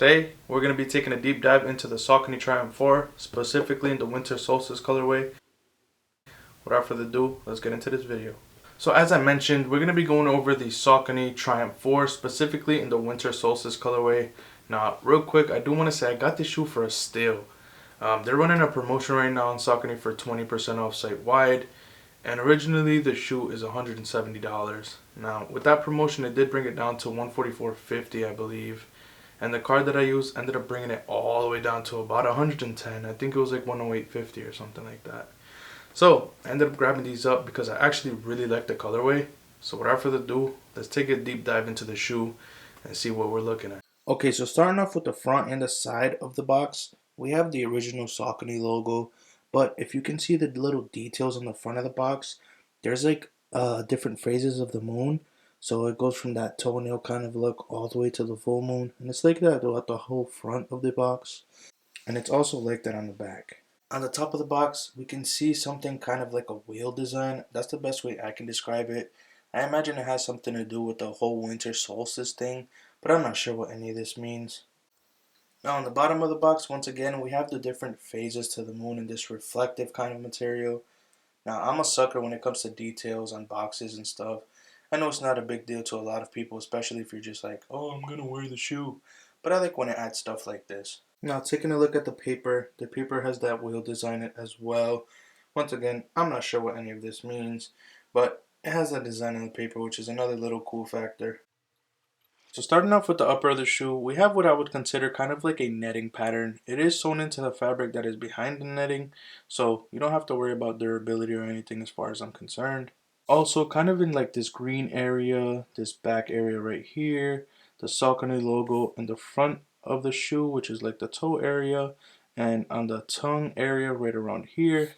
Today, we're going to be taking a deep dive into the Saucony Triumph 4, specifically in the Winter Solstice colorway. Without further ado, let's get into this video. So as I mentioned, we're going to be going over the Saucony Triumph 4, specifically in the Winter Solstice colorway. Now, real quick, I do want to say I got this shoe for a steal. They're running a promotion right now on Saucony for 20% off site-wide. And originally, the shoe is $170. Now, with that promotion, it did bring it down to $144.50, I believe. And the card that I used ended up bringing it all the way down to about 110. I think it was like 108.50 or something like that. So I ended up grabbing these up because I actually really like the colorway. So without further ado, let's take a deep dive into the shoe and see what we're looking at. Okay, so starting off with the front and the side of the box, we have the original Saucony logo. But if you can see the little details on the front of the box, there's like different phases of the moon. So it goes from that toenail kind of look all the way to the full moon. And it's like that throughout the whole front of the box. And it's also like that on the back. On the top of the box, we can see something kind of like a wheel design. That's the best way I can describe it. I imagine it has something to do with the whole winter solstice thing, but I'm not sure what any of this means. Now on the bottom of the box, once again, we have the different phases to the moon in this reflective kind of material. Now, I'm a sucker when it comes to details on boxes and stuff. I know it's not a big deal to a lot of people, especially if you're just like, oh, I'm going to wear the shoe. But I like when it adds stuff like this. Now, taking a look at the paper has that wheel design in it as well. Once again, I'm not sure what any of this means, but it has that design on the paper, which is another little cool factor. So starting off with the upper of the shoe, we have what I would consider kind of like a netting pattern. It is sewn into the fabric that is behind the netting, so you don't have to worry about durability or anything as far as I'm concerned. Also, kind of in like this green area, this back area right here, the Saucony logo in the front of the shoe, which is like the toe area, and on the tongue area right around here.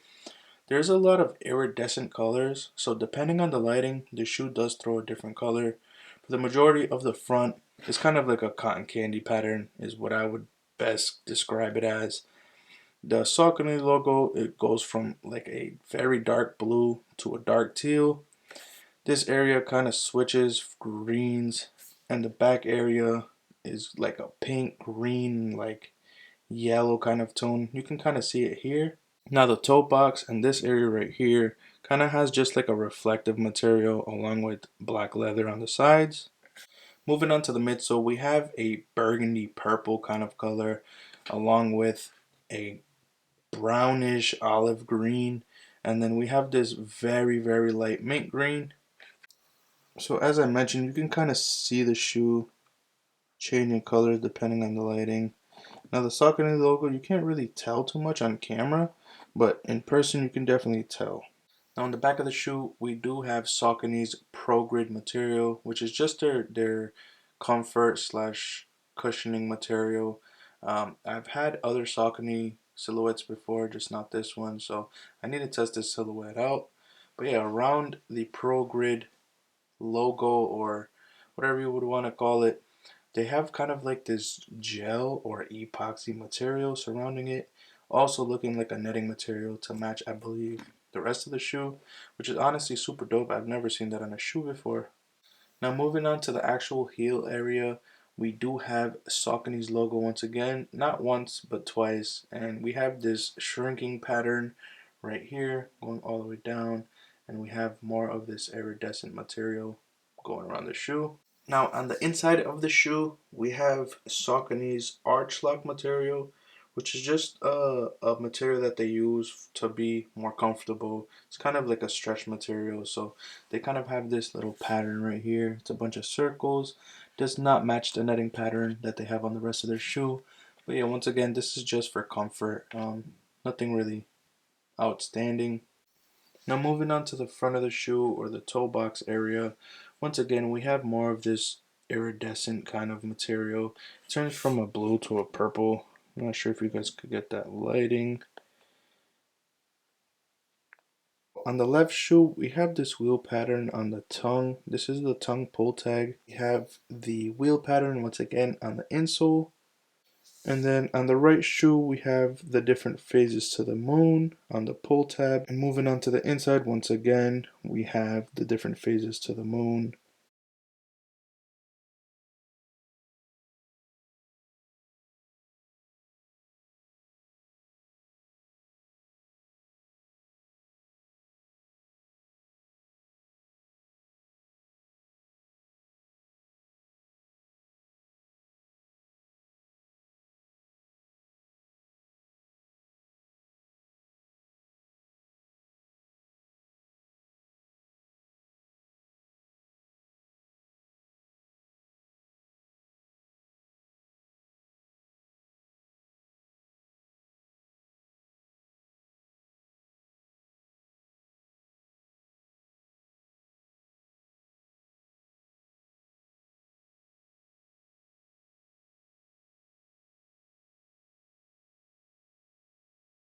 There's a lot of iridescent colors, so depending on the lighting, the shoe does throw a different color. But the majority of the front is kind of like a cotton candy pattern, is what I would best describe it as. The Saucony logo, it goes from like a very dark blue to a dark teal. This area kind of switches greens, and the back area is like a pink, green, like yellow kind of tone. You can kind of see it here. Now the toe box and this area right here kind of has just like a reflective material along with black leather on the sides. Moving on to the midsole, we have a burgundy purple kind of color along with a brownish olive green, and then we have this very light mint green. So as I mentioned, you can kind of see the shoe changing colors depending on the lighting. Now the Saucony logo, you can't really tell too much on camera, but in person you can definitely tell. Now on the back of the shoe, we do have Saucony's Pro Grid material, which is just their comfort slash cushioning material. I've had other Saucony silhouettes before, just not this one, so I need to test this silhouette out. But yeah, around the Pro Grid logo, or whatever you would want to call it, they have kind of like this gel or epoxy material surrounding it, also looking like a netting material to match, I believe, the rest of the shoe, which is honestly super dope. I've never seen that on a shoe before. Now moving on to the actual heel area, we do have Saucony's logo once again, not once but twice, and we have this shrinking pattern right here going all the way down, and we have more of this iridescent material going around the shoe. Now on the inside of the shoe, we have Saucony's arch lock material, which is just a material that they use to be more comfortable. It's kind of like a stretch material, so they kind of have this little pattern right here. It's a bunch of circles. Does not match the netting pattern that they have on the rest of their shoe. But yeah, once again, this is just for comfort. Nothing really outstanding. Now moving on to the front of the shoe or the toe box area, once again we have more of this iridescent kind of material. It turns from a blue to a purple. I'm not sure if you guys could get that lighting. On the left shoe, we have this wheel pattern on the tongue. This is the tongue pull tag. We have the wheel pattern once again on the insole. And then on the right shoe, we have the different phases to the moon on the pull tab. And moving on to the inside, once again, we have the different phases to the moon